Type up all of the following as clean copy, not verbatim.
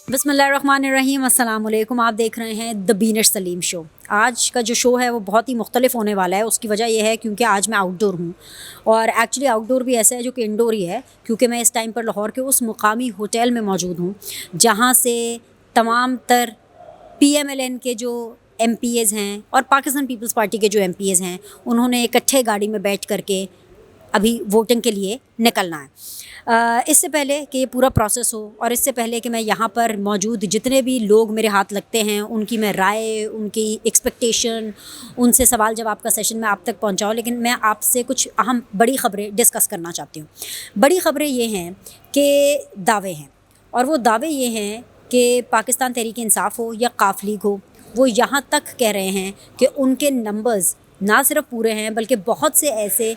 बिस्मिल्लाहिर्रहमानिर्रहीम, अस्सलाम वालेकुम। आप देख रहे हैं द बीनर सलीम शो। आज का जो शो है वो बहुत ही मुख्तलिफ होने वाला है। उसकी वजह यह है क्योंकि आज मैं आउटडोर हूँ, और एक्चुअली आउटडोर भी ऐसा है जो कि इंडोर ही है, क्योंकि मैं इस टाइम पर लाहौर के उस मुकामी होटल में मौजूद हूँ जहाँ से तमाम तर PMLN के जो MPs हैं और पाकिस्तान पीपल्स पार्टी के जो MPs हैं, उन्होंने इकट्ठे गाड़ी में बैठ करके अभी वोटिंग के लिए निकलना है। इससे पहले कि ये पूरा प्रोसेस हो और इससे पहले कि मैं यहाँ पर मौजूद जितने भी लोग मेरे हाथ लगते हैं उनकी मैं राय, उनकी एक्सपेक्टेशन, उनसे सवाल जवाब का सेशन मैं आप तक पहुँचाऊँ, लेकिन मैं आपसे कुछ अहम बड़ी ख़बरें डिस्कस करना चाहती हूँ। बड़ी ख़बरें ये हैं कि दावे हैं, और वो दावे ये हैं कि पाकिस्तान तहरीक इंसाफ हो या काफ लीग हो, वो यहाँ तक कह रहे हैं कि उनके नंबर्स ना सिर्फ पूरे हैं बल्कि बहुत से ऐसे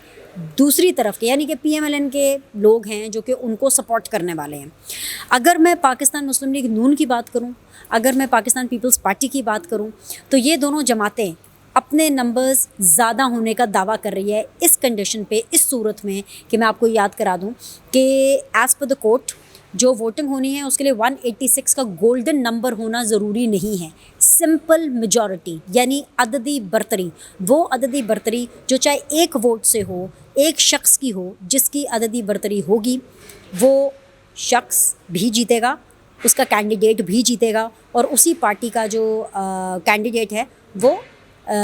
दूसरी तरफ के यानी कि PMLN के लोग हैं जो कि उनको सपोर्ट करने वाले हैं। अगर मैं पाकिस्तान मुस्लिम लीग नून की बात करूं, अगर मैं पाकिस्तान पीपल्स पार्टी की बात करूं, तो ये दोनों जमातें अपने नंबर्स ज़्यादा होने का दावा कर रही है इस कंडीशन पे, इस सूरत में कि मैं आपको याद करा दूं कि एज़ पर द कोर्ट जो वोटिंग होनी है उसके लिए 186 का गोल्डन नंबर होना ज़रूरी नहीं है। सिंपल मेजॉरिटी यानी अददी बरतरी, वो अददी बरतरी जो चाहे एक वोट से हो, एक शख्स की हो, जिसकी अददी बरतरी होगी वो शख्स भी जीतेगा, उसका कैंडिडेट भी जीतेगा, और उसी पार्टी का जो कैंडिडेट है वो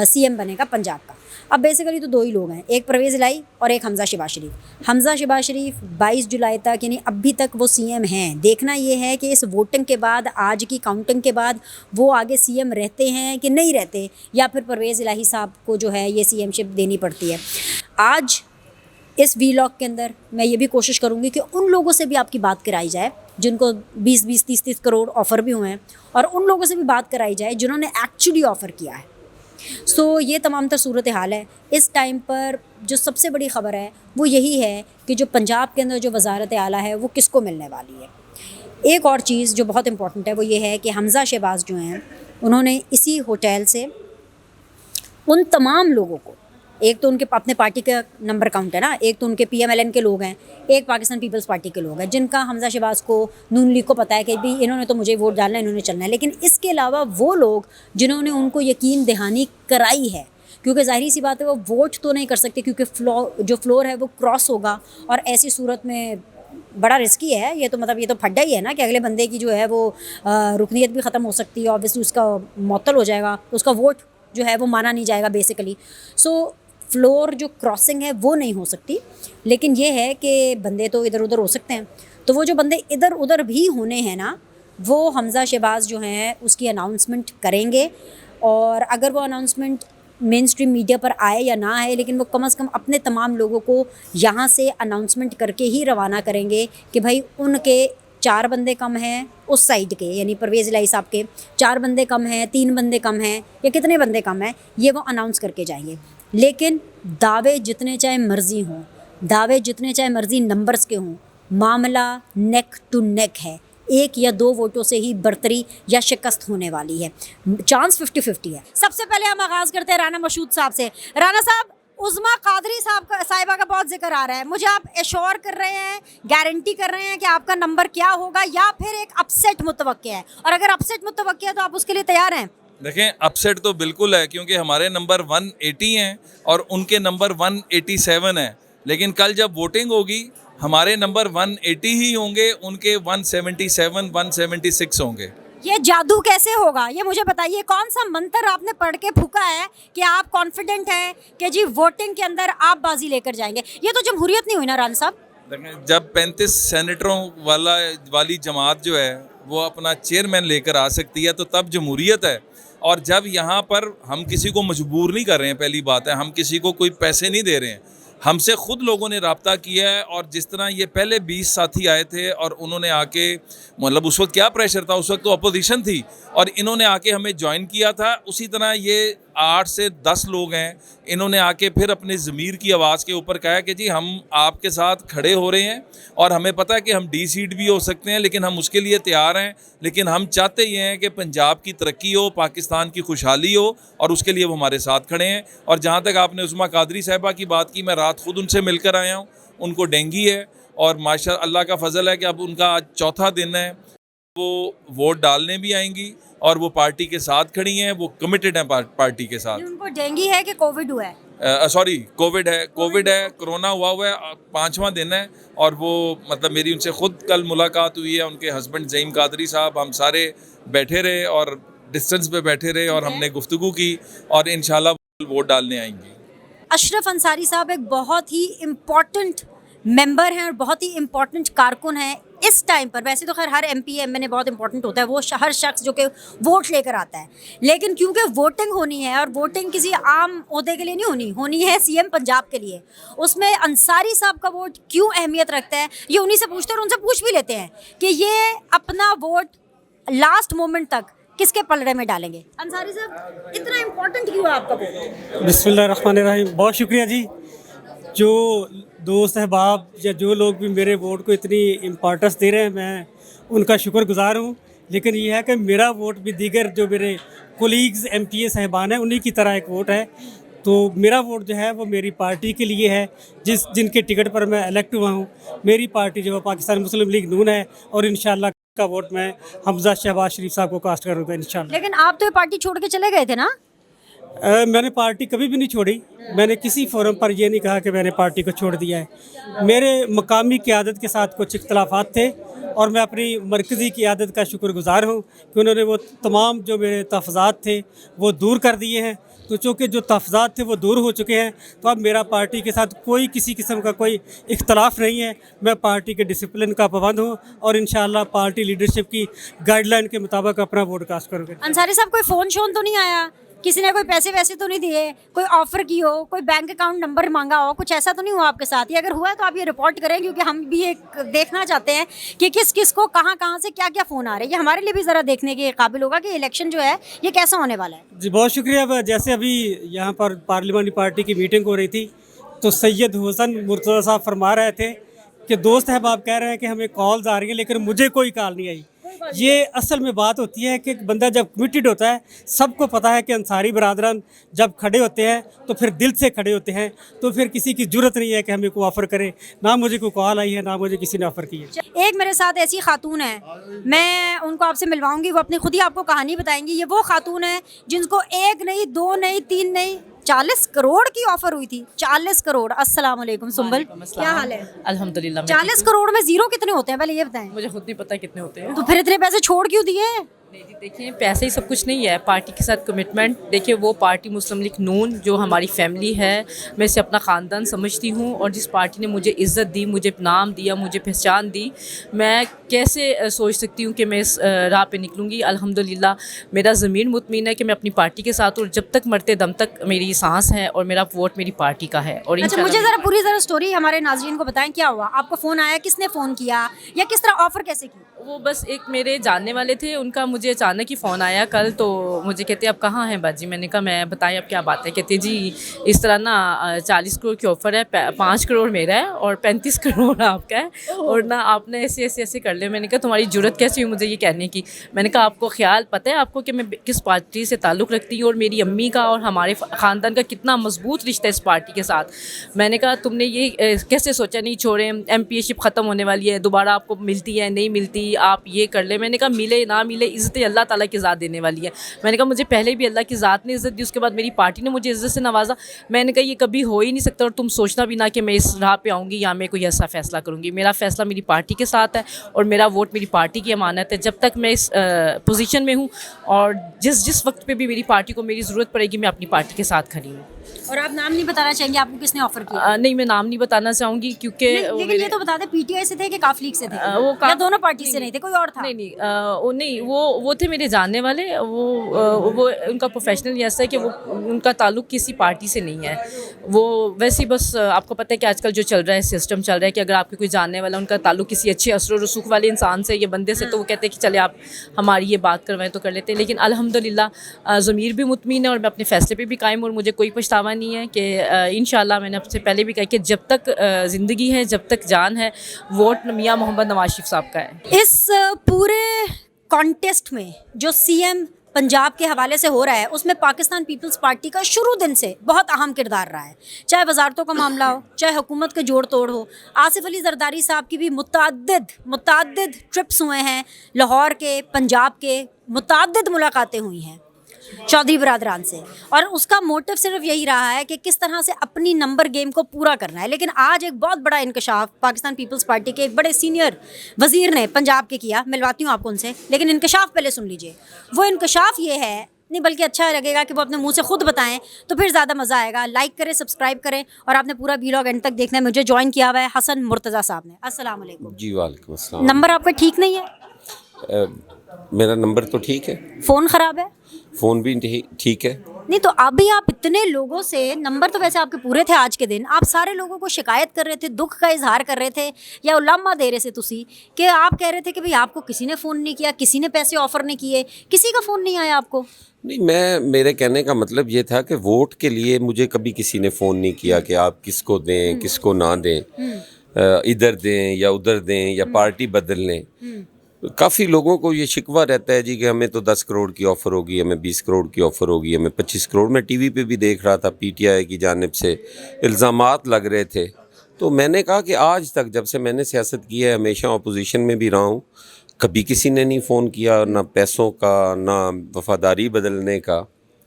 CM बनेगा पंजाब का। अब बेसिकली तो दो ही लोग हैं, एक परवेज़ इलाही और एक हमज़ा शहबाज शरीफ। हमज़ा शहबाज शरीफ 22 जुलाई तक यानी अभी तक वो CM हैं। देखना ये है कि इस वोटिंग के बाद, आज की काउंटिंग के बाद वो आगे CM रहते हैं कि नहीं रहते, या फिर परवेज़ इलाही साहब को जो है ये CMशिप देनी पड़ती है। आज इस वीलॉग के अंदर मैं ये भी कोशिश करूँगी कि उन लोगों से भी आपकी बात कराई जाए जिनको 20-20, 30-30 करोड़ ऑफ़र भी हुए हैं, और उन लोगों से भी बात कराई जाए जिन्होंने एक्चुअली ऑफ़र किया है। ये तमाम तर सूरत हाल है। इस टाइम पर जो सबसे बड़ी ख़बर है वो यही है कि जो पंजाब के अंदर जो वज़ारत आला है वो किसको मिलने वाली है। एक और चीज़ जो बहुत इम्पॉर्टेंट है वो ये है कि हमज़ा शहबाज जो हैं उन्होंने इसी होटल से उन तमाम लोगों को, एक तो उनके अपने पार्टी का नंबर काउंट है ना, एक तो उनके PMLN के लोग हैं, एक पाकिस्तान पीपल्स पार्टी के लोग हैं, जिनका हमज़ा शहबाज को, नून लीग को पता है कि भी इन्होंने तो मुझे वोट डालना है, इन्होंने चलना है। लेकिन इसके अलावा वो लोग जिन्होंने उनको यकीन दहानी कराई है, क्योंकि ज़ाहिर सी बात है वो वोट तो नहीं कर सकते क्योंकि फ्लोर है वो क्रॉस होगा, और ऐसी सूरत में बड़ा रिस्की है ये तो, मतलब ये तो फड्डा ही है ना कि अगले बंदे की जो है वो रुकनीत भी ख़त्म हो सकती है, ऑब्वियसली उसका मअतल हो जाएगा, तो उसका वोट जो है वो माना नहीं जाएगा बेसिकली। फ्लोर जो क्रॉसिंग है वो नहीं हो सकती, लेकिन ये है कि बंदे तो इधर उधर हो सकते हैं। तो वो जो बंदे इधर उधर भी होने हैं ना, वो हमज़ा शहबाज जो हैं उसकी अनाउंसमेंट करेंगे, और अगर वो अनाउंसमेंट मेन स्ट्रीम मीडिया पर आए या ना आए, लेकिन वो कम से कम अपने तमाम लोगों को यहाँ से अनाउंसमेंट करके ही रवाना करेंगे कि भाई उनके 4 बंदे कम हैं उस साइड के, यानी परवेज़ इलाही साहब के 4 बंदे कम हैं, 3 बंदे कम हैं, या कितने बंदे कम हैं, ये वो अनाउंस करके जाएंगे। लेकिन दावे जितने चाहे मर्ज़ी हों, दावे जितने चाहे मर्ज़ी नंबर्स के हों, मामला नेक टू नेक है। 1 या 2 वोटों से ही बरतरी या शिकस्त होने वाली है, चांस 50-50 है। सबसे पहले हम आगाज़ करते हैं राना मशहूद साहब से। राना साहब, उज़्मा कादरी साहिबा का बहुत जिक्र आ रहा है, मुझे आप एश्योर कर रहे हैं, गारंटी कर रहे हैं कि आपका नंबर क्या होगा, या फिर एक अपसेट मुतवक्के है? और अगर अपसेट मुतवक्के है तो आप उसके लिए तैयार हैं? देखें, अपसेट तो बिल्कुल है क्योंकि हमारे नंबर 180 हैं और उनके नंबर 187 हैं, लेकिन कल जब वोटिंग होगी हमारे नंबर 180 ही होंगे, उनके 177, 176 होंगे। ये जादू कैसे होगा, ये मुझे बताइए। कौन सा मंत्र आपने पढ़ के फूका है कि आप कॉन्फिडेंट हैं कि जी वोटिंग के अंदर आप बाजी लेकर जाएंगे? ये तो जमहूरियत नहीं हुई ना राना साहब। देखें, जब 35 सेनेटरों वाली जमात जो है वो अपना चेयरमैन लेकर आ सकती है तो तब जमहूरियत है। और जब यहाँ पर हम किसी को मजबूर नहीं कर रहे हैं, पहली बात है, हम किसी को कोई पैसे नहीं दे रहे हैं, हमसे खुद लोगों ने राब्ता किया है। और जिस तरह ये पहले 20 साथी आए थे और उन्होंने आके, मतलब उस वक्त क्या प्रेशर था, उस वक्त तो अपोजिशन थी, और इन्होंने आके हमें ज्वाइन किया था। उसी तरह ये 8 से 10 लोग हैं, इन्होंने आके फिर अपनी ज़मीर की आवाज़ के ऊपर कहा कि जी हम आपके साथ खड़े हो रहे हैं, और हमें पता है कि हम डी-सीट भी हो सकते हैं, लेकिन हम उसके लिए तैयार हैं। लेकिन हम चाहते ये हैं कि पंजाब की तरक्की हो, पाकिस्तान की खुशहाली हो, और उसके लिए वो हमारे साथ खड़े हैं। और जहाँ तक आपने उज़्मा कादरी साहिबा की बात की, मैं रात खुद उनसे मिलकर आया हूँ, उनको डेंगी है और माशा अल्लाह का फजल है कि अब उनका आज चौथा दिन है, वो वोट डालने भी आएंगी और वो पार्टी के साथ खड़ी हैं, वो कमिटेड हैं पार्टी के साथ। उनको डेंगी है कि कोविड हुआ है? सॉरी, कोविड है, कोरोना हुआ है, 5वां दिन है और वो मतलब मेरी उनसे खुद कल मुलाकात हुई है, उनके हस्बैंड ज़ईम कादरी साहब, हम सारे बैठे रहे और डिस्टेंस पे बैठे रहे और हमने गुफ्तगू की और इंशाल्लाह वोट डालने आएंगी। अशरफ अंसारी साहब एक बहुत ही इम्पॉर्टेंट मेंबर हैं और बहुत ही इम्पॉर्टेंट कारकुन हैं इस टाइम पर। वैसे तो खैर हर एमपी एमएनए बहुत इंपॉर्टेंट होता है, वो हर शख्स जो कि वोट लेकर आता है, लेकिन क्योंकि वोटिंग होनी है और वोटिंग किसी आम ओहदे के लिए नहीं होनी है सीएम पंजाब के लिए, उसमें अंसारी साहब का वोट क्यों अहमियत रखता है ये उन्हीं से पूछते हैं और उनसे पूछ भी लेते हैं कि ये अपना वोट लास्ट मोमेंट तक किसके पलड़े में डालेंगे। अंसारी साहब, इतना इम्पोर्टेंट क्यों है आपका वोट? बिस्मिल्लाहिर्रहमानिर्रहीम। बहुत शुक्रिया जी। जो दोस्त अहबाब या जो लोग भी मेरे वोट को इतनी इम्पोर्टेंस दे रहे हैं, मैं उनका शुक्रगुजार हूँ। लेकिन ये है कि मेरा वोट भी दीगर जो मेरे कोलीग्स एमपीए साहिबान हैं उन्हीं की तरह एक वोट है। तो मेरा वोट जो है वो मेरी पार्टी के लिए है, जिनके टिकट पर मैं इलेक्ट हुआ हूँ। मेरी पार्टी जो है पाकिस्तान मुस्लिम लीग नून है और इंशाल्लाह का वोट मैं हमजा शहबाज शरीफ साहब को कास्ट करूँगा इंशाल्लाह। लेकिन आप तो ये पार्टी छोड़ के चले गए थे ना? मैंने पार्टी कभी भी नहीं छोड़ी। मैंने किसी फोरम पर ये नहीं कहा कि मैंने पार्टी को छोड़ दिया है। मेरे मकामी क़यादत के साथ कुछ इख्तलाफात थे और मैं अपनी मरकज़ी क़यादत का शुक्रगुजार हूँ कि उन्होंने वो तमाम जो मेरे तहफ़्फ़ुज़ात थे वो दूर कर दिए हैं। तो चूँकि जो तहफ़्फ़ुज़ात थे वो दूर हो चुके हैं, तो अब मेरा पार्टी के साथ कोई किसी किस्म का कोई इख्तलाफ नहीं है। मैं पार्टी के डिसिप्लिन का पाबंद हूँ और इंशाल्लाह पार्टी लीडरशिप की गाइडलाइन के मुताबिक अपना वोट कास्ट करूँगा। अंसारी साहब, कोई फ़ोन शोन तो नहीं आया? किसी ने कोई पैसे वैसे तो नहीं दिए, कोई ऑफर की हो, कोई बैंक अकाउंट नंबर मांगा हो, कुछ ऐसा तो नहीं हुआ आपके साथ? ये अगर हुआ है तो आप ये रिपोर्ट करें, क्योंकि हम भी ये देखना चाहते हैं कि किस किस को कहाँ कहाँ से क्या क्या फ़ोन आ रहे हैं। ये हमारे लिए भी ज़रा देखने के काबिल होगा कि इलेक्शन जो है ये कैसा होने वाला है। जी बहुत शुक्रिया। जैसे अभी यहाँ पर पार्लिमानी पार्टी की मीटिंग हो रही थी तो सैयद हुसन मुर्तज़ा साहब फरमा रहे थे कि दोस्त अहबाब कह रहे हैं कि हमें कॉल्स आ रही हैं, लेकिन मुझे कोई कॉल नहीं आई। ये असल में बात होती है कि बंदा जब कमिटेड होता है, सबको पता है कि अंसारी बरादरान जब खड़े होते हैं तो फिर दिल से खड़े होते हैं, तो फिर किसी की ज़रूरत नहीं है कि हमें कोई ऑफ़र करे। ना मुझे कोई कॉल आई है, ना मुझे किसी ने ऑफ़र की है। एक मेरे साथ ऐसी खातून है, मैं उनको आपसे मिलवाऊंगी, वो अपनी खुद ही आपको कहानी बताएंगी। ये वो खातून है जिनको 1 नहीं, 2 नहीं, 3 नहीं, 40 करोड़ की ऑफर हुई थी। 40 करोड़। अस्सलाम वालेकुम सुंबल, क्या हाल है? अल्हम्दुलिल्लाह। 40 करोड़ में जीरो कितने होते हैं पहले ये बताएं? मुझे खुद नहीं पता कितने होते हैं। तो फिर इतने पैसे छोड़ क्यों दिए? नहीं जी, देखिए पैसे ही सब कुछ नहीं है, पार्टी के साथ कमिटमेंट। देखिए वो पार्टी मुस्लिम लीग नून जो हमारी फैमिली है, मैं इसे अपना ख़ानदान समझती हूँ और जिस पार्टी ने मुझे इज़्ज़त दी, मुझे नाम दिया, मुझे पहचान दी, मैं कैसे सोच सकती हूँ कि मैं इस राह पे निकलूँगी। अल्हम्दुलिल्लाह मेरा ज़मीर मुतमिन है कि मैं अपनी पार्टी के साथ और जब तक मरते दम तक मेरी सांस है और मेरा वोट मेरी पार्टी का है। और अच्छा, मुझे ज़रा पूरी स्टोरी हमारे नाज़रीन को बताएं, क्या हुआ? आपको फ़ोन आया, किसने फ़ोन किया या किस तरह ऑफ़र कैसे की? वो बस एक मेरे जानने वाले थे, उनका मुझे अचानक ही फ़ोन आया कल। तो मुझे कहते अब कहाँ हैं बाजी? मैंने कहा मैं बताएं अब क्या बात है? कहते जी इस तरह ना 40 करोड़ की ऑफ़र है, 5 करोड़ मेरा है और 35 करोड़ आपका है और ना आपने ऐसे ऐसे ऐसे कर ले। मैंने कहा तुम्हारी ज़रूरत कैसी हुई मुझे ये कहने की? मैंने कहा आपको ख्याल पता है आपको कि मैं किस पार्टी से ताल्लुक़ रखती हूँ और मेरी अम्मी का और हमारे ख़ानदान का कितना मजबूत रिश्ता है इस पार्टी के साथ। मैंने कहा तुमने ये कैसे सोचा नहीं छोड़ें, एमपीएशिप ख़त्म होने वाली है, दोबारा आपको मिलती है नहीं मिलती, आप ये कर ले। मैंने कहा मिले ना मिले इज़्ज़त अल्लाह ताला की ज़ात देने वाली है। मैंने कहा मुझे पहले भी अल्लाह की ज़ात ने इज़्ज़त दी, उसके बाद मेरी पार्टी ने मुझे इज़्ज़त से नवाजा। मैंने कहा ये कभी हो ही नहीं सकता और तुम सोचना भी ना कि मैं इस राह पे आऊँगी या मैं कोई ऐसा फ़ैसला करूँगी। मेरा फ़ैसला मेरी पार्टी के साथ है और मेरा वोट मेरी पार्टी की अमानत है। जब तक मैं इस पोजीशन में हूँ और जिस वक्त पे भी मेरी पार्टी को मेरी ज़रूरत पड़ेगी, मैं अपनी पार्टी के साथ खड़ी हूँ। और आप नाम नहीं बताना चाहेंगे आपको किसने ऑफर किया? नहीं, मैं नाम नहीं बताना चाहूँगी क्योंकि लेकिन ये तो बता दें, पीटीआई से थे कि काफ लीग से थे? या दोनों पार्टी से नहीं थे, कोई और था? नहीं, वो थे मेरे जानने वाले। वो उनका प्रोफेशनल ऐसा है कि वो उनका ताल्लुक़ किसी पार्टी से नहीं है। वो वैसे ही बस आपको पता है कि आजकल जो चल रहा है सिस्टम चल रहा है कि अगर आपके कोई जानने वाला उनका ताल्लुक़ किसी अच्छे असर रसूख वाले इंसान से या बंदे से, तो वो कहते हैं कि चले आप हमारी ये बात करवाएं तो कर लेते हैं। लेकिन अल्हम्दुलिल्लाह ज़मीर भी मुतमिन है और मैं अपने फ़ैसले पे भी कायम और मुझे कोई पछतावा नहीं है कि इंशाल्लाह मैंने आपसे पहले भी कहा कि जब तक ज़िंदगी है, जब तक जान है, वोट मियां मोहम्मद नवाज शरीफ साहब का है। इस पूरे कॉन्टेस्ट में जो सीएम पंजाब के हवाले से हो रहा है उसमें पाकिस्तान पीपल्स पार्टी का शुरू दिन से बहुत अहम किरदार रहा है, चाहे वजारतों का मामला हो, चाहे हुकूमत के जोड़ तोड़ हो। आसिफ अली जरदारी साहब की भी मुतअद्दिद ट्रिप्स हुए हैं, लाहौर के, पंजाब के, मुतअद्दिद मुलाकातें हुई हैं चौधरी बरादरान से, और उसका मोटिव सिर्फ यही रहा है कि किस तरह से अपनी नंबर गेम को पूरा करना है। लेकिन आज एक बहुत बड़ा इंकशाफ पाकिस्तान पीपल्स पार्टी के एक बड़े सीनियर वज़ीर ने पंजाब के किया, मिलवाती हूँ आपको उनसे, लेकिन इंकशाफ पहले सुन लीजिए। वो इंकशाफ ये है, नहीं बल्कि अच्छा लगेगा कि वो अपने मुंह से खुद बताएं तो फिर ज़्यादा मज़ा आएगा। लाइक करें, सब्सक्राइब करें, और आपने पूरा वीलॉग एंड तक देखना है। मुझे ज्वाइन किया हुआ है हसन मुर्तज़ा साहब ने। अस्सलाम वालेकुम जी वालेकुम अस्सलाम। नंबर आपका ठीक नहीं है? मेरा नंबर तो ठीक है, फ़ोन ख़राब है? फ़ोन भी ठीक है। नहीं तो अभी आप इतने लोगों से, नंबर तो वैसे आपके पूरे थे आज के दिन, आप सारे लोगों को शिकायत कर रहे थे, दुख का इजहार कर रहे थे, या उलामा दे रहे थे तुसी कि आप कह रहे थे कि भाई आपको किसी ने फ़ोन नहीं किया, किसी ने पैसे ऑफ़र नहीं किए, किसी का फ़ोन नहीं आया आपको? नहीं, मेरे कहने का मतलब ये था कि वोट के लिए मुझे कभी किसी ने फ़ोन नहीं किया कि आप किसको दें, किसको ना दें, इधर दें या उधर दें या पार्टी बदल लें। काफ़ी लोगों को ये शिकवा रहता है जी कि हमें तो 10 करोड़ की ऑफ़र होगी, हमें 20 करोड़ की ऑफ़र होगी, हमें 25 करोड़। मैं टीवी पे भी देख रहा था, पीटीआई की जानिब से इल्ज़ामात लग रहे थे। तो मैंने कहा कि आज तक जब से मैंने सियासत की है, हमेशा अपोजिशन में भी रहा हूँ, कभी किसी ने नहीं फ़ोन किया, ना पैसों का, ना वफ़ादारी बदलने का,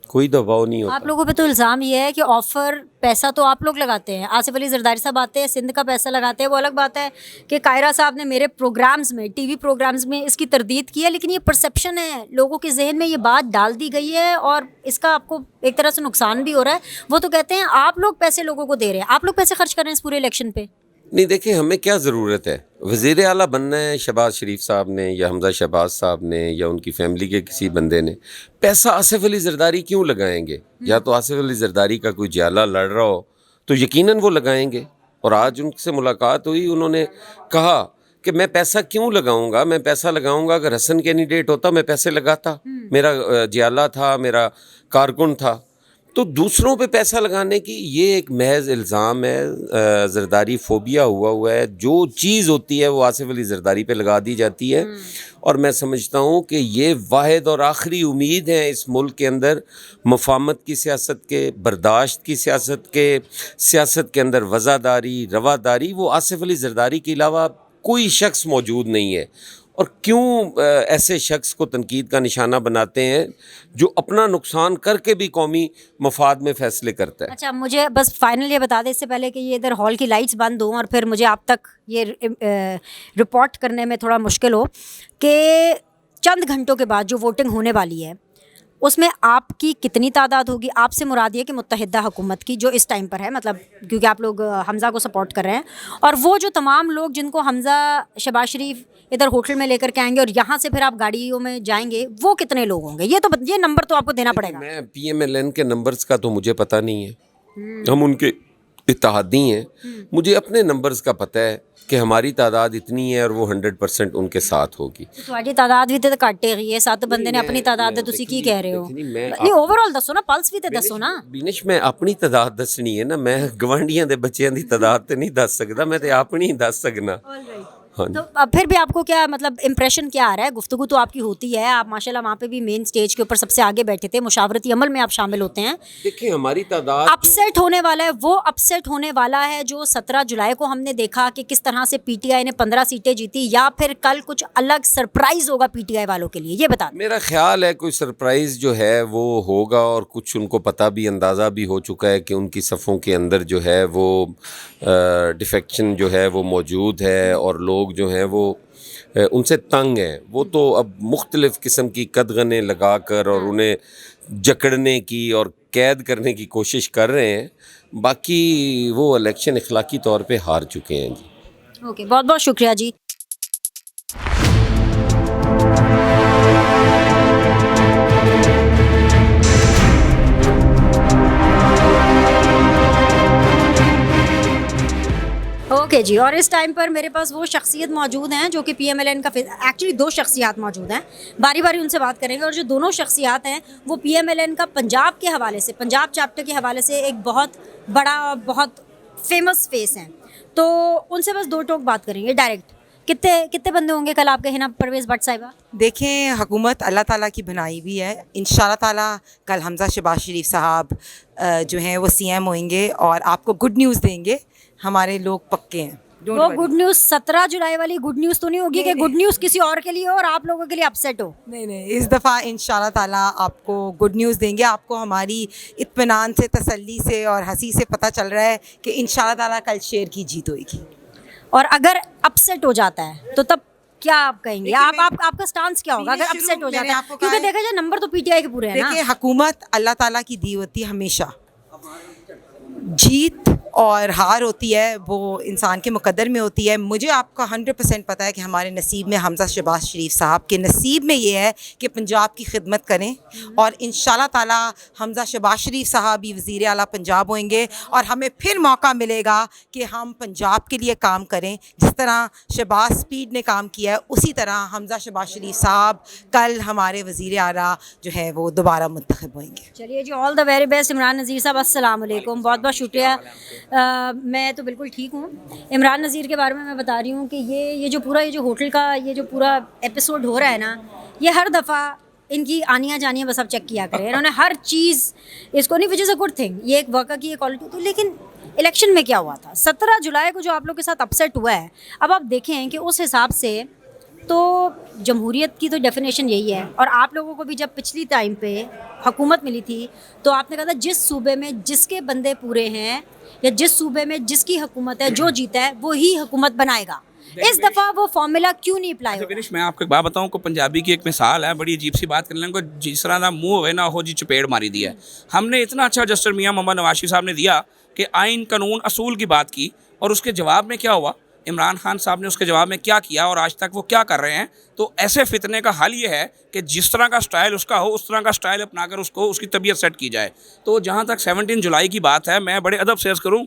कोई दबाव नहीं होता। आप लोगों पे तो इल्ज़ाम ये है कि ऑफ़र पैसा तो आप लोग लगाते हैं, आसिफ अली जरदारी साहब आते हैं, सिंध का पैसा लगाते हैं, वो अलग बात है कि कायरा साहब ने मेरे प्रोग्राम्स में, टीवी प्रोग्राम्स में इसकी तरदीद की है। लेकिन ये परसेप्शन है, लोगों के जहन में ये बात डाल दी गई है और इसका आपको एक तरह से नुकसान भी हो रहा है। वो तो कहते हैं आप लोग पैसे लोगों को दे रहे हैं, आप लोग पैसे खर्च कर रहे हैं इस पूरे इलेक्शन पे। नहीं देखिए, हमें क्या ज़रूरत है, वज़ीर आला बनना है शहबाज शरीफ साहब ने या हमजा शहबाज साहब ने या उनकी फैमिली के किसी बंदे ने, पैसा आसिफ अली ज़रदारी क्यों लगाएंगे? या तो आसिफ अली ज़रदारी का कोई जियाला लड़ रहा हो तो यकीनन वो लगाएंगे। और आज उनसे मुलाकात हुई, उन्होंने कहा कि मैं पैसा क्यों लगाऊंगा, मैं पैसा लगाऊंगा अगर हसन कैंडिडेट होता मैं पैसे लगाता, मेरा जियाला था, मेरा कारकुन था। तो दूसरों पे पैसा लगाने की ये एक महज इल्ज़ाम है, ज़रदारी फोबिया हुआ है। जो चीज़ होती है वो आसिफ अली ज़रदारी पे लगा दी जाती है। और मैं समझता हूँ कि ये वाहिद और आखिरी उम्मीद है इस मुल्क के अंदर मफामत की सियासत के, बर्दाश्त की सियासत के अंदर वज़ादारी, रवादारी, वो आसिफ अली ज़रदारी के अलावा कोई शख्स मौजूद नहीं है। और क्यों ऐसे शख्स को तनकीद का निशाना बनाते हैं जो अपना नुकसान करके भी कौमी मफाद में फ़ैसले करता है। अच्छा, मुझे बस फाइनल ये बता दें इससे पहले कि ये इधर हॉल की लाइट्स बंद हों और फिर मुझे आप तक ये रिपोर्ट करने में थोड़ा मुश्किल हो, कि चंद घंटों के बाद जो वोटिंग होने वाली है उसमें आपकी कितनी तादाद होगी? आपसे मुराद ये कि मुत्तहिदा हुकूमत की जो इस टाइम पर है, मतलब क्योंकि आप लोग हमज़ा को सपोर्ट कर रहे हैं, और वो जो तमाम लोग जिनको हमज़ा शहबाज शरीफ इधर होटल में लेकर के आएंगे और यहाँ से फिर आप गाड़ियों में जाएंगे, वो कितने लोग होंगे? ये नंबर तो आपको देना पड़ेगा। मैं PMLN के नंबर्स का तो मुझे पता नहीं है, हम उनके इत्तेहादी हैं। मुझे अपने नंबर्स का पता है कि हमारी तादाद इतनी है और वो 100% उनके साथ होगी। ਤੁਹਾਡੀ ਤਾਦਾਦ ਵੀ ਤੇ ਘੱਟ ਹੈਗੀ ਹੈ, 7 ਬੰਦੇ ਨੇ ਆਪਣੀ ਤਾਦਾਦ ਤੇ ਤੁਸੀਂ ਕੀ ਕਹਿ ਰਹੇ ਹੋ? ਨਹੀਂ ਓਵਰਆਲ ਦੱਸੋ ਨਾ, ਪਲਸ ਵੀ ਤੇ ਦੱਸੋ ਨਾ। ਬਿਨਿਸ਼, ਮੈਂ ਆਪਣੀ ਤਾਦਾਦ ਦੱਸਣੀ ਹੈ ਨਾ, ਮੈਂ ਗਵਾਂਢੀਆਂ ਦੇ ਬੱਚਿਆਂ ਦੀ ਤਾਦਾਦ ਤੇ ਨਹੀਂ ਦੱਸ ਸਕਦਾ, ਮੈਂ ਤੇ ਆਪਣੀ ਹੀ ਦੱਸ ਸਕਣਾ। तो अब फिर भी आपको क्या मतलब इम्प्रेशन क्या आ रहा है? गुफ्तगू तो आपकी होती है, आप माशाल्लाह वहाँ पे भी मेन स्टेज के ऊपर सबसे आगे बैठे थे, मुशावरती अमल में आप शामिल होते हैं। देखिए, हमारी तादाद अपसेट होने वाला है, वो अपसेट होने वाला है जो 17 जुलाई को हमने देखा कि किस तरह से PTI ने 15 सीटें जीती, या फिर कल कुछ अलग सरप्राइज होगा PTI वालों के लिए, ये बता दें। मेरा ख्याल है कोई सरप्राइज़ जो है वो होगा, और कुछ उनको पता भी, अंदाज़ा भी हो चुका है कि उनकी सफ़ों के अंदर जो है वो डिफेक्शन जो है वो मौजूद है, और लोग जो हैं वो उनसे तंग हैं। वो तो अब मुख्तलिफ़ किस्म की कदगने लगा कर और उन्हें जकड़ने की और कैद करने की कोशिश कर रहे हैं। बाकी वो इलेक्शन इखलाकी तौर पे हार चुके हैं जी। ओके, बहुत बहुत शुक्रिया जी। ओके जी, और इस टाइम पर मेरे पास वो शख्सियत मौजूद हैं जो कि PMLN का, एक्चुअली 2 शख्सियात मौजूद हैं, बारी बारी उनसे बात करेंगे। और जो दोनों शख्सियात हैं वो PMLN का पंजाब के हवाले से, पंजाब चैप्टर के हवाले से एक बहुत बड़ा, बहुत फेमस फेस हैं। तो उनसे बस 2 टोक बात करेंगे डायरेक्ट कितने कितने बंदे होंगे कल आपके हिना परवेज़ भट्ट साहिबा? देखें, हुकूमत अल्लाह ताला की बनाई हुई है। इंशाल्लाह ताला कल हमज़ा शहबाज शरीफ साहब जो हैं वो सीएम होंगे और आपको गुड न्यूज़ देंगे। हमारे लोग पक्के हैं। Don't वो worry। गुड न्यूज़ 17 जुलाई वाली गुड न्यूज़ तो नहीं होगी कि गुड न्यूज़ किसी और के लिए हो और आप लोगों के लिए अपसेट हो? नहीं, इस दफ़ा इंशाल्लाह ताला आपको गुड न्यूज़ देंगे। आपको हमारी इत्मीनान से, तसल्ली से और हंसी से पता चल रहा है कि इंशाल्लाह ताला कल शेर की जीत होगी। और अगर अपसेट हो जाता है तो तब क्या आप कहेंगे? आपका स्टांस क्या होगा अगर मैंने अपसेट हो मैंने जाता है? आपको क्योंकि कहा है- देखा जाए नंबर तो पीटीआई के पूरे हैं ना। देखिए, हुकूमत अल्लाह ताला की दी होती है हमेशा। जीत और हार होती है वो इंसान के मुकद्दर में होती है। मुझे आपका 100% पता है कि हमारे नसीब में हमज़ा शहबाज शरीफ साहब के नसीब में ये है कि पंजाब की खिदमत करें और इंशाल्लाह ताला हमज़ा शहबाज शरीफ साहब ही वज़ीर आला पंजाब होंगे और हमें फिर मौका मिलेगा कि हम पंजाब के लिए काम करें। जिस तरह शहबाज स्पीड ने काम किया है उसी तरह हमज़ा शहबाज शरीफ साहब कल हमारे वज़ीर आला जो है वो दोबारा मुंतखब होंगे। चलिए जी, all the very best Imran Nazir साहब। अस्सलाम वालेकुम, बहुत बहुत शुक्रिया। मैं तो बिल्कुल ठीक हूँ। इमरान नज़ीर के बारे में मैं बता रही हूँ कि ये जो होटल का ये जो पूरा एपिसोड हो रहा है ना, ये हर दफ़ा इनकी आनियाँ जानियाँ बस आप चेक किया करें। इन्होंने हर चीज़ इसको नहीं, which is a good thing, ये एक वर्कर की क्वालिटी होती है। लेकिन इलेक्शन में क्या हुआ था 17 जुलाई को जो आप लोग के साथ अपसेट हुआ है, अब आप देखें कि उस हिसाब से तो जमहूरियत की तो डेफिनेशन यही है। और आप लोगों को भी जब पिछली टाइम पे हुकूमत मिली थी तो आपने कहा था जिस सूबे में जिसके बंदे पूरे हैं या जिस सूबे में जिसकी हुकूमत है, जो जीता है वो ही हुकूमत बनाएगा। इस दफ़ा वो फॉर्मूला क्यों नहीं अप्लाई हुआ? विनिश, मैं आपको एक बात बताऊं को पंजाबी की एक मिसाल है, बड़ी अजीब सी बात करने को, जिस तरह का मुँह होवे ना हो जी चपेड़ मारी दी है। हमने इतना अच्छा जस्टिस मियाँ मोहम्मद नवाज शरीफ साहब ने दिया कि आइन कानून असूल की बात की और उसके जवाब में क्या हुआ, इमरान खान साहब ने उसके जवाब में क्या किया और आज तक वो क्या कर रहे हैं। तो ऐसे फितने का हल ये है कि जिस तरह का स्टाइल उसका हो उस तरह का स्टाइल अपनाकर उसको उसकी तबीयत सेट की जाए। तो जहाँ तक 17 जुलाई की बात है, मैं बड़े अदब से अर्ज़ करूँ,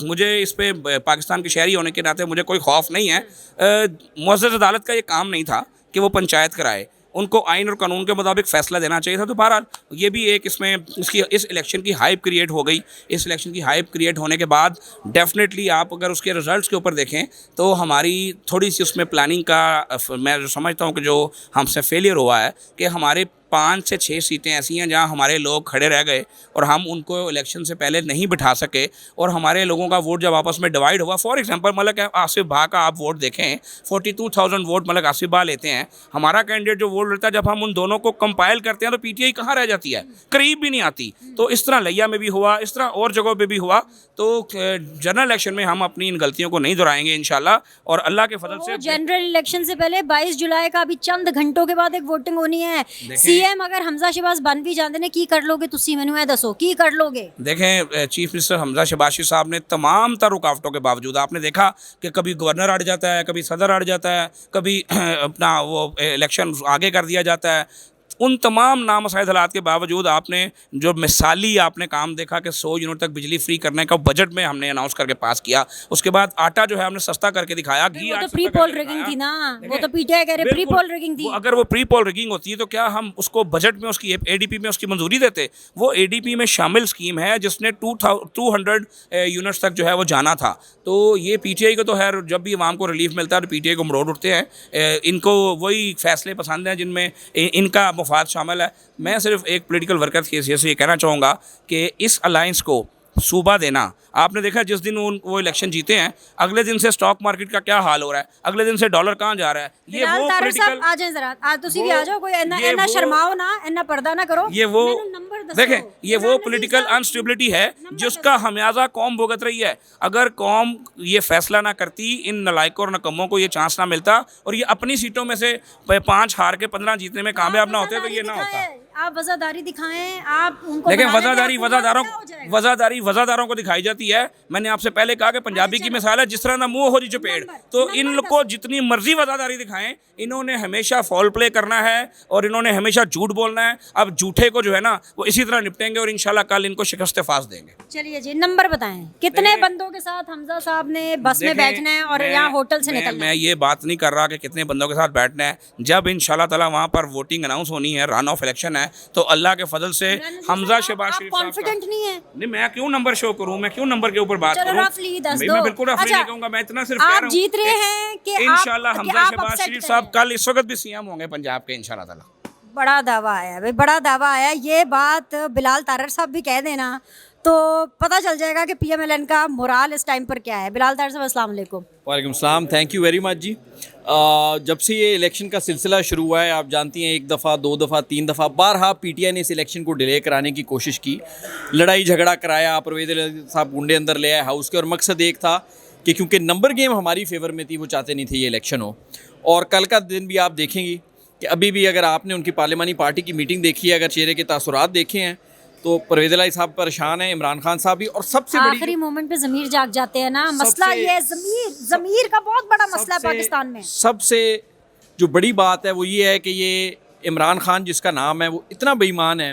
मुझे इस पे पाकिस्तान के शहरी होने के नाते मुझे कोई खौफ नहीं है। मुअज़्ज़ज़ अदालत का ये काम नहीं था कि वो पंचायत कराए, उनको आइन और कानून के मुताबिक फ़ैसला देना चाहिए था। तो बहरहाल ये भी एक इसमें इस इलेक्शन की हाइप क्रिएट हो गई। इस इलेक्शन की हाइप क्रिएट होने के बाद डेफिनेटली आप अगर उसके रिज़ल्ट्स के ऊपर देखें तो हमारी थोड़ी सी उसमें प्लानिंग का मैं जो समझता हूँ कि जो हमसे फेलियर हुआ है कि हमारे 5 से 6 सीटें ऐसी हैं जहां हमारे लोग खड़े रह गए और हम उनको इलेक्शन से पहले नहीं बिठा सके और हमारे लोगों का वोट जब आपस में डिवाइड हुआ। फॉर एग्जांपल मलक आसिफ भा का आप वोट देखें, 42,000 वोट मलक आसिफ भा लेते हैं। हमारा कैंडिडेट जो वोट लेता है, जब हम उन दोनों को कंपाइल करते हैं तो पीटीआई कहाँ रह जाती है, करीब भी नहीं आती। तो इस तरह लिया में भी हुआ, इस तरह और जगहों पर भी हुआ। तो जनरल इलेक्शन में हम अपनी इन गलतियों को नहीं दोहराएंगे इंशाल्लाह, और अल्लाह के फजल से जनरल इलेक्शन से पहले 22 जुलाई का अभी चंद घंटों के बाद एक वोटिंग होनी है। सीएम अगर हमजा शहबाज बन भी जाते ने की कर लोगे, तुसी मैनू ए दसो की कर लोगे? देखें, चीफ मिनिस्टर हमजा शहबाज शरीफ साहब ने तमाम तर रुकावटों के बावजूद, आपने देखा कि कभी गवर्नर अड़ जाता है, कभी सदर अड़ जाता है, कभी अपना वो इलेक्शन आगे कर दिया जाता है। उन तमाम नामसाइद हालात के बावजूद आपने जो मिसाली आपने काम देखा कि 100 यूनिट तक बिजली फ्री करने का बजट में हमने अनाउंस करके पास किया। उसके बाद आटा जो है हमने सस्ता करके दिखाया। घी वो तो प्री पोल रिगिंग थी ना, वो तो पीटीआई कह रहे प्री पोल रिगिंग थी। अगर वो प्री पोल रिगिंग होती है तो क्या हम उसको बजट में उसकी एडीपी में उसकी मंजूरी देते? वो एडीपी में शामिल स्कीम है जिसने 200 यूनिट्स तक जो है वो जाना था। तो ये पीटीआई को तो खैर जब भी आवाम को रिलीफ मिलता है तो पीटीआई को मरोड़ उठते हैं। इनको वही फैसले पसंद हैं जिनमें इनका मुफाद शामिल है। मैं सिर्फ एक पॉलिटिकल वर्कर की हैसियत से ये कहना चाहूँगा कि इस अलायंस को सूबा देना, आपने देखा जिस दिन वो इलेक्शन जीते हैं अगले दिन से स्टॉक मार्केट का क्या हाल हो रहा है, अगले दिन से डॉलर कहाँ जा रहा है। ये वो पॉलिटिकल, आ जाए जरा, आज तुसी भी आ जाओ, कोई इतना शर्माओ ना, इतना पर्दा ना करो। ये वो देखें, ये वो पॉलिटिकल अनस्टेबिलिटी है जिसका हमेशा कौम भुगत रही है। अगर कौम ये फैसला ना करती, इन नलायकों और नकम्मों को ये चांस ना मिलता और ये अपनी सीटों में से 5 हार के 15 जीतने में कामयाब ना होते तो ये ना होता। आप वज़ादारी दिखाएं, आप उनको लेकिन वज़ादारों को दिखाई जाती है। मैंने आपसे पहले कहा कि पंजाबी की मिसाल है, जिस तरह ना मुंह हो जी चपेड़। तो इनको जितनी मर्जी वज़ादारी दिखाएं, इन्होंने हमेशा फॉल प्ले करना है और इन्होंने हमेशा झूठ बोलना है। अब झूठे को जो है ना वो इसी तरह निपटेंगे और इंशाल्लाह कल इनको शिकस्त फास देंगे। चलिए जी, नंबर बताएं, कितने बंदों के साथ हमजा साहब ने बस में बैठना है और यहाँ होटल से निकलना है? मैं ये बात नहीं कर रहा कि कितने बंदों के साथ बैठना है। जब इंशाल्लाह ताला वहाँ पर वोटिंग अनाउंस होनी है, रन ऑफ इलेक्शन है, है तो अल्लाह के फजल से हमजा शहबाज आप शरीफ साहब का कॉन्फिडेंट नहीं है? नहीं, मैं क्यों नंबर शो करूं, मैं क्यों नंबर के ऊपर बात चलो करूं? रफली दस मैं दो। बिल्कुल रफली अच्छा, नहीं कहूंगा, मैं इतना सिर्फ कह रहा आप हूं जीत रहे हैं कि इंशाल्लाह आप हमजा शहबाज upset शरीफ हैं। साहब कल इस वक्त भी सीएम होंगे पंजाब के इंशाल्लाह ताला। बड़ा दावा आया भाई, बड़ा दावा आया। ये बात बिलाल तारर साहब भी कह देना तो पता चल जाएगा कि पीएमएलएन का मोराल इस टाइम पर क्या है। बिलाल तारर साहब अस्सलाम वालेकुम। वालेकुम सलाम, थैंक यू वेरी मच जी। जब से ये इलेक्शन का सिलसिला शुरू हुआ है, आप जानती हैं, एक दफ़ा, दो दफ़ा, तीन दफ़ा, बारहा पीटीआई ने इस इलेक्शन को डिले कराने की कोशिश की, लड़ाई झगड़ा कराया, परवेज़ इलाही साहब गुंडे अंदर ले आए हाउस के, और मकसद एक था कि क्योंकि नंबर गेम हमारी फेवर में थी, वो चाहते नहीं थे ये इलेक्शन हो। और कल का दिन भी आप देखेंगी कि अभी भी अगर आपने उनकी पार्लिमानी पार्टी की मीटिंग देखी है, अगर चेहरे के तासुरात देखे हैं, तो परवेज़ इलाही साहब परेशान हैं, इमरान खान साहब भी, और सबसे बड़ी आखिरी मोमेंट पे ज़मीर जाग जाते हैं ना। मसला ये है, ज़मीर का बहुत बड़ा मसला है पाकिस्तान में। सबसे जो बड़ी बात है वो ये है कि ये इमरान खान जिसका नाम है वो इतना बेईमान है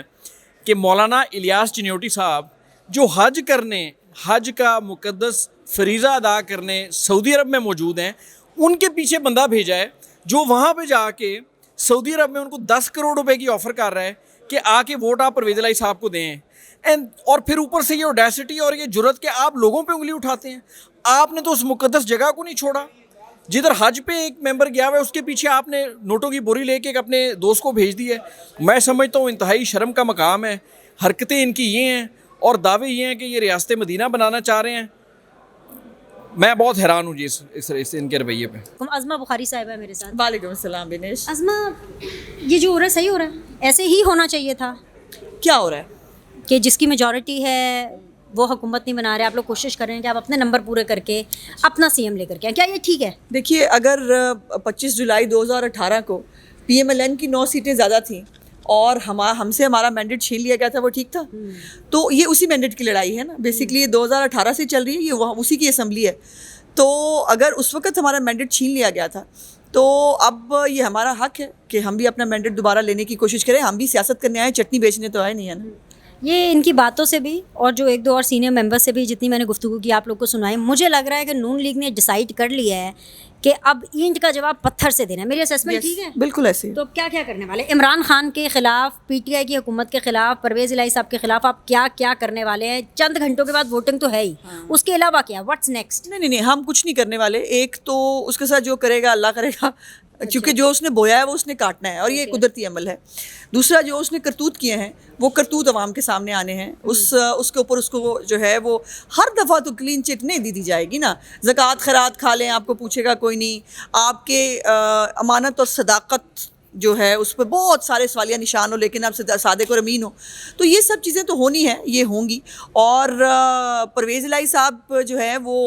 कि मौलाना इलियास चिन्योटी साहब जो हज करने, हज का मुकद्दस फरीज़ा अदा करने सऊदी अरब में मौजूद हैं, उनके पीछे बंदा भेजा है जो वहाँ पे जाके सऊदी अरब में उनको 10 करोड़ रुपए की ऑफ़र कर रहा है कि आके वोट आप परवेज़ इलाही साहब को दें। एंड और फिर ऊपर से ये ऑडेसिटी और ये जुर्रत के आप लोगों पे उंगली उठाते हैं। आपने तो उस मुकद्दस जगह को नहीं छोड़ा, जिधर हज पे एक मेंबर गया हुआ है उसके पीछे आपने नोटों की बोरी लेके एक अपने दोस्त को भेज दी है। मैं समझता हूँ इंतहाई शर्म का मकाम है। हरकतें इनकी ये हैं और दावे ये हैं कि ये रियासत मदीना बनाना चाह रहे हैं। मैं बहुत हैरान हूँ जी इस इनके रवैये पे। अज़मा बुखारी साहिबा है मेरे साथ। वालेकुम अस्सलाम बिनेश। अज़मा, ये जो हो रहा है सही हो रहा है? ऐसे ही होना चाहिए था क्या हो रहा है? कि जिसकी मेजॉरिटी है वो हुकूमत नहीं बना रहे, आप लोग कोशिश कर रहे हैं कि आप अपने नंबर पूरे करके अपना सीएम लेकर के आएं। क्या ये ठीक है? देखिए, अगर 25 जुलाई 2018 को पीएमएलएन की 9 सीटें ज़्यादा थीं और हमसे हमारा मैंडेट छीन लिया गया था, वो ठीक था? तो ये उसी मैंडेट की लड़ाई है ना बेसिकली। ये 2018 से चल रही है, ये वहाँ उसी की असम्बली है। तो अगर उस वक्त हमारा मैंडेट छीन लिया गया था तो अब ये हमारा हक है कि हम भी अपना मैंडेट दोबारा लेने की कोशिश करें। हम भी सियासत करने आए, चटनी बेचने तो आए नहीं है ना। ये इनकी बातों से भी और जो एक दो और सीनियर मेंबर से भी जितनी मैंने गुफ्तगू की आप लोग को सुनाई, मुझे लग रहा है कि नून लीग ने डिसाइड कर लिया है कि अब ईंट का जवाब पत्थर से देना है। मेरी असेसमेंट ठीक है? बिल्कुल ऐसे। तो क्या क्या करने वाले? इमरान खान के खिलाफ, पीटीआई की हुकूमत के खिलाफ, परवेज़ इलाही साहब के खिलाफ आप क्या क्या करने वाले हैं? चंद घंटों के बाद वोटिंग तो है ही, उसके अलावा क्या, व्हाट्स नेक्स्ट? नहीं, हम कुछ नहीं करने वाले। एक तो उसके साथ जो करेगा अल्लाह करेगा, क्योंकि जो उसने बोया है वो उसने काटना है और ये कुदरती अमल है। दूसरा, जो उसने करतूत किए हैं वो करतूत अवाम के सामने आने हैं। उसके ऊपर उसको जो है वो हर दफ़ा तो क्लीन चिट नहीं दी जाएगी ना। ज़कात खैरात खा लें, आपको पूछेगा कोई नहीं। आपके अमानत और सदाकत जो है उस पर बहुत सारे सवालिया निशान हो, लेकिन आप सादिक और अमीन हो, तो ये सब चीज़ें तो होनी है, ये होंगी। और परवेज़ इलाही साहब जो है वो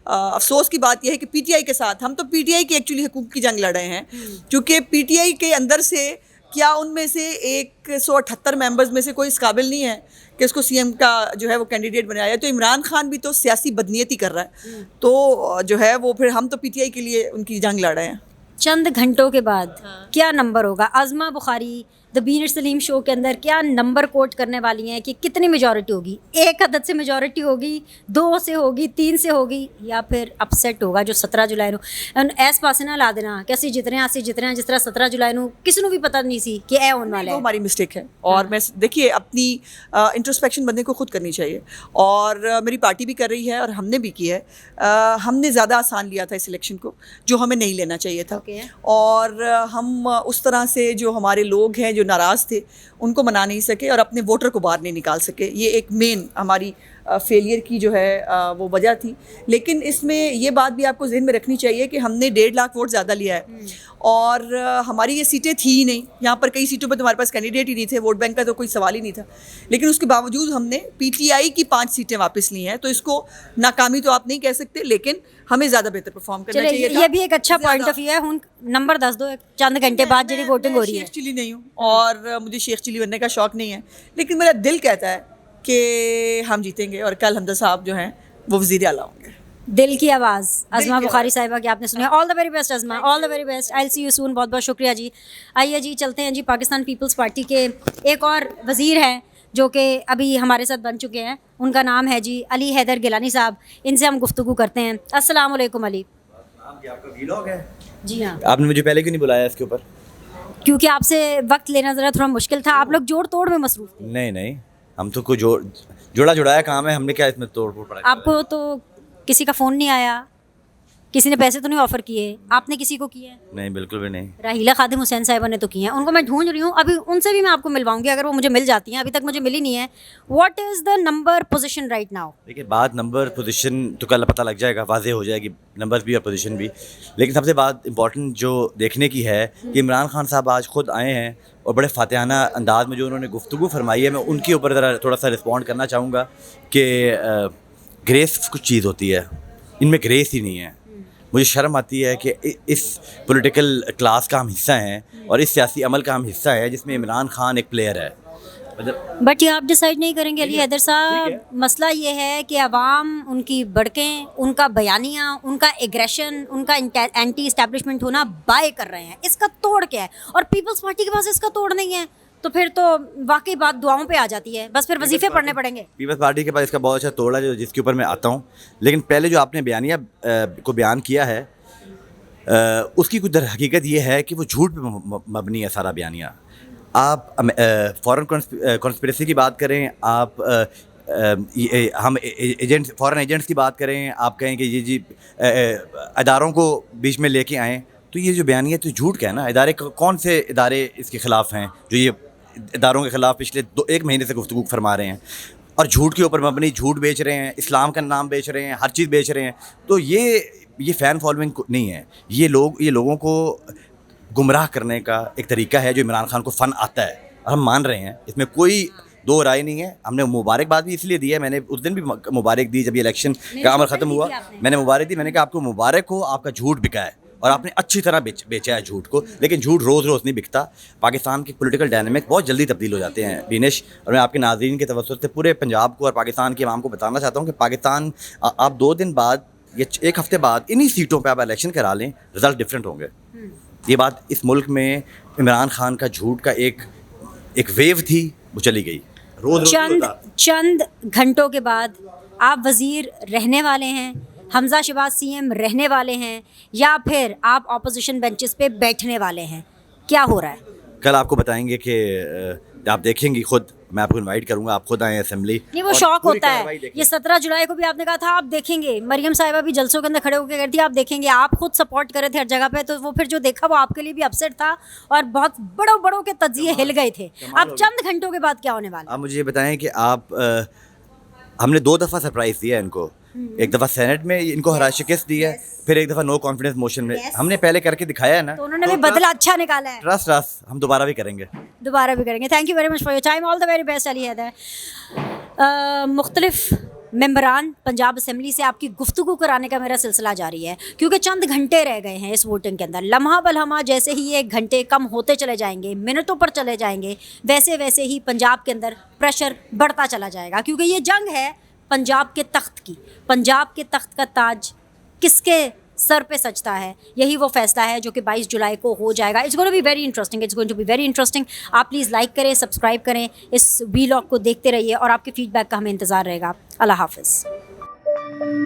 अफसोस की बात यह है कि पीटीआई के साथ, हम तो पीटीआई की एक्चुअली हुकूक की जंग लड़ रहे हैं, क्योंकि पीटीआई के अंदर से क्या उनमें से 178 मेंबर्स में से कोई इस काबिल नहीं है कि उसको सीएम का जो है वो कैंडिडेट बनाया। तो इमरान खान भी तो सियासी बदनीयती कर रहा है, तो जो है वो फिर हम तो पीटीआई के लिए उनकी जंग लड़ रहे हैं। चंद घंटों के बाद क्या नंबर होगा? अज़मा बुखारी द बीनर सलीम शो के अंदर क्या नंबर कोट करने वाली हैं कि कितनी मेजॉरिटी होगी? 1 अदद से मेजॉरिटी होगी, 2 से होगी, 3 से होगी, या फिर अपसेट होगा जो 17 जुलाई ਨੂੰ ਐਸ ਪਾਸੇ ਨਾ ਲਾ ਦੇਣਾ ਕਿ ਅਸੀਂ ਜਿੱਤ ਰਹੇ ਹਾਂ, जिस तरह 17 जुलाई ਨੂੰ किसी को भी पता नहीं सी कि ए होने वाला है। वो हमारी मिस्टेक है। और मैं देखिए, अपनी इंट्रोस्पेक्शन बंदे को खुद करनी चाहिए, और मेरी पार्टी भी कर रही है और हमने भी की है। हमने ज़्यादा आसान लिया था इस इलेक्शन को, जो हमें नहीं लेना चाहिए था। और हम उस तरह से जो हमारे लोग हैं जो नाराज़ थे उनको मना नहीं सके और अपने वोटर को बाहर नहीं निकाल सके। ये एक मेन हमारी फेलियर की जो है वो वजह थी। लेकिन इसमें ये बात भी आपको जहन में रखनी चाहिए कि हमने 1.5 लाख वोट ज़्यादा लिया है और हमारी ये सीटें थी ही नहीं। यहाँ पर कई सीटों पर तुम्हारे पास कैंडिडेट ही नहीं थे, वोट बैंक का तो कोई सवाल ही नहीं था। लेकिन उसके बावजूद हमने पीटीआई की 5 सीटें वापस ली हैं, तो इसको नाकामी तो आप नहीं कह सकते, लेकिन हमें ज़्यादा बेहतर परफॉर्म करना चाहिए था। ये भी एक अच्छा पॉइंट ऑफ व्यू है। हुन नंबर दस दो, चंद घंटे बाद जब वोटिंग हो रही है। शेख चिली नहीं हूँ और मुझे शेख चिली बनने का शौक़ नहीं है, लेकिन मेरा दिल कहता है कि हम जीतेंगे और कल हमजा साहब जो हैं वो वज़ीर आला होंगे। दिल की आवाज़ अज़मा बुखारी साहिबा की आपने सुनी। All the very best Azma, all the very best. I will see you soon. बहुत बहुत शुक्रिया जी। आइए जी, चलते हैं जी। पाकिस्तान पीपल्स पार्टी के एक और वज़ीर हैं जो कि अभी हमारे साथ बन चुके हैं, उनका नाम है जी अली हैदर गिलानी साहब। इनसे हम गुफ्तगू करते हैं। अस्सलाम वालेकुम अली। आपका वीलॉग है? जी हाँ। आपने मुझे पहले क्यों नहीं बुलाया इसके ऊपर? क्योंकि आपसे वक्त लेना ज़रा थोड़ा मुश्किल था, आप लोग जोड़ तोड़ में मसरूफ़ थे। नहीं नहीं, हम तो कोई जोड़ा जुड़ाया काम है, हमने क्या इसमें तोड़ फोड़ पड़ा। आपको तो किसी का फ़ोन नहीं आया, किसी ने पैसे तो नहीं ऑफ़र किए, आपने किसी को किए? नहीं, बिल्कुल भी नहीं। राहीला खादिम हुसैन साहिबा ने तो किए हैं, उनको मैं ढूंढ रही हूँ, अभी उनसे भी मैं आपको मिलवाऊंगी अगर वो मुझे मिल जाती हैं, अभी तक मुझे मिली नहीं है। What is the number position right now? देखिए, बात नंबर पोजीशन तो कल पता लग जाएगा, वाज़े हो जाएगी नंबर्स भी और पोजीशन भी। लेकिन सबसे बात इंपॉर्टेंट जो देखने की है कि इमरान खान साहब आज खुद आए हैं और बड़े फातिहाना अंदाज में जो उन्होंने गुफ्तगू फरमाई है, मैं उनके ऊपर ज़रा थोड़ा सा रिस्पॉन्ड करना चाहूँगा कि ग्रेस कुछ चीज़ होती है, इनमें ग्रेस ही नहीं है। मुझे शर्म आती है कि इस पॉलिटिकल क्लास का हम हिस्सा हैं और इस सियासी अमल का हम हिस्सा है जिसमें इमरान खान एक प्लेयर है। मतलब बट ये आप डिसाइड नहीं करेंगे अली हैदर साहब, मसला ये है कि अवाम उनकी भड़कें, उनका बयानियाँ, उनका एग्रेशन, उनका एंटी इस्टेब्लिशमेंट होना बाय कर रहे हैं। इसका तोड़ क्या है? और पीपल्स पार्टी के पास इसका तोड़ नहीं है, तो फिर तो वाकई बात दुआओं पे आ जाती है, बस फिर वजीफे पढ़ने पड़ेंगे। पीपल्स पार्टी के पास इसका बहुत अच्छा तोड़ है जो जिसके ऊपर मैं आता हूँ। लेकिन पहले जो आपने बयानिया को बयान किया है उसकी कुछ दर हकीकत ये है कि वो झूठ पे मबनी है सारा बयानिया। आप फॉरेन कॉन्स्पिरेसी की बात करें, आप हम एजेंट्स, फॉरेन एजेंट्स की बात करें, आप कहें कि ये जी अदारों को बीच में लेके आएँ, तो ये जो बयानिया तो झूठ का है ना। इदारे कौन से इदारे इसके ख़िलाफ़ हैं जो ये इदारों के ख़िलाफ़ पिछले एक महीने से गुफ्तगू फरमा रहे हैं और झूठ के ऊपर मबनी झूठ बेच रहे हैं, इस्लाम का नाम बेच रहे हैं, हर चीज़ बेच रहे हैं। तो ये फ़ैन फॉलोइंग नहीं है, ये लोगों को गुमराह करने का एक तरीका है जो इमरान खान को फ़न आता है और हम मान रहे हैं, इसमें कोई दो राय नहीं है। हमने मुबारकबाद भी इसलिए दी है, मैंने उस दिन भी मुबारक दी जब ये इलेक्शन का अमल ख़त्म हुआ, मैंने मुबारक दी, मैंने कहा आपको मुबारक हो, आपका झूठ बिका है और आपने अच्छी तरह बेचा है झूठ को। लेकिन झूठ रोज़ रोज़ नहीं बिकता। पाकिस्तान के पॉलिटिकल डायनामिक बहुत जल्दी तब्दील हो जाते हैं बीनेश, और मैं आपके नाज़रीन के तवज्जुह से पूरे पंजाब को और पाकिस्तान की आवाम को बताना चाहता हूँ कि पाकिस्तान आप 2 दिन बाद या 1 हफ़्ते बाद इन्हीं सीटों पर आप इलेक्शन करा लें, रिज़ल्ट डिफरेंट होंगे। ये बात इस मुल्क में इमरान खान का झूठ का एक वेव थी, वो चली गई। चंद घंटों के बाद आप वज़ीर रहने वाले हैं, हमज़ा शहबाज सीएम रहने वाले हैं, या फिर आप ऑपोजिशन बेंचेस पे बैठने वाले हैं? क्या हो रहा है? कल आपको बताएंगे कि आप देखेंगी खुद, मैं आपको इनवाइट करूंगा, आप खुद आए असेंबली। नहीं, वो शौक होता है। ये 17 जुलाई को भी आपने कहा था आप देखेंगे, मरियम साहिबा भी जलसों के अंदर खड़े होकर कहती है आप देखेंगे, आप खुद सपोर्ट कर रहे थे हर जगह पे, तो वो फिर जो देखा वो आपके लिए भी अपसेट था और बहुत बड़ों के तजिए हिल गए थे। अब चंद घंटों के बाद क्या होने वाला? आप मुझे ये बताएं कि आप हमने 2 दफ़ा सरप्राइज़ दिया इनको। एक दफ़ा सेनेट में इनको हरा शिकस्त दी है, फिर एक दफ़ा नो कॉन्फिडेंस मोशन में हमने पहले करके दिखाया है ना, तो उन्होंने भी बदला अच्छा निकाला है। ट्रस्ट हम दोबारा भी करेंगे। Thank you very much for your time, all the very best Ali Haider. मुख्तलिफ मेंबरान पंजाब असम्बली से आपकी गुफ्तगू कराने का मेरा सिलसिला जारी है, क्योंकि चंद घंटे रह गए हैं इस वोटिंग के अंदर। लम्हा बलहमा जैसे ही ये घंटे कम होते चले जाएंगे, मिनटों पर चले जाएंगे, वैसे वैसे ही पंजाब के अंदर प्रेशर बढ़ता चला जाएगा, क्योंकि ये जंग है पंजाब के तख्त की। पंजाब के तख्त का ताज किसके सर पे सजता है, यही वो फैसला है जो कि 22 जुलाई को हो जाएगा। It's going to be very interesting. आप प्लीज़ लाइक करें, सब्सक्राइब करें, इस वीलॉग को देखते रहिए और आपके फीडबैक का हमें इंतज़ार रहेगा। अल्लाह हाफ़िज़।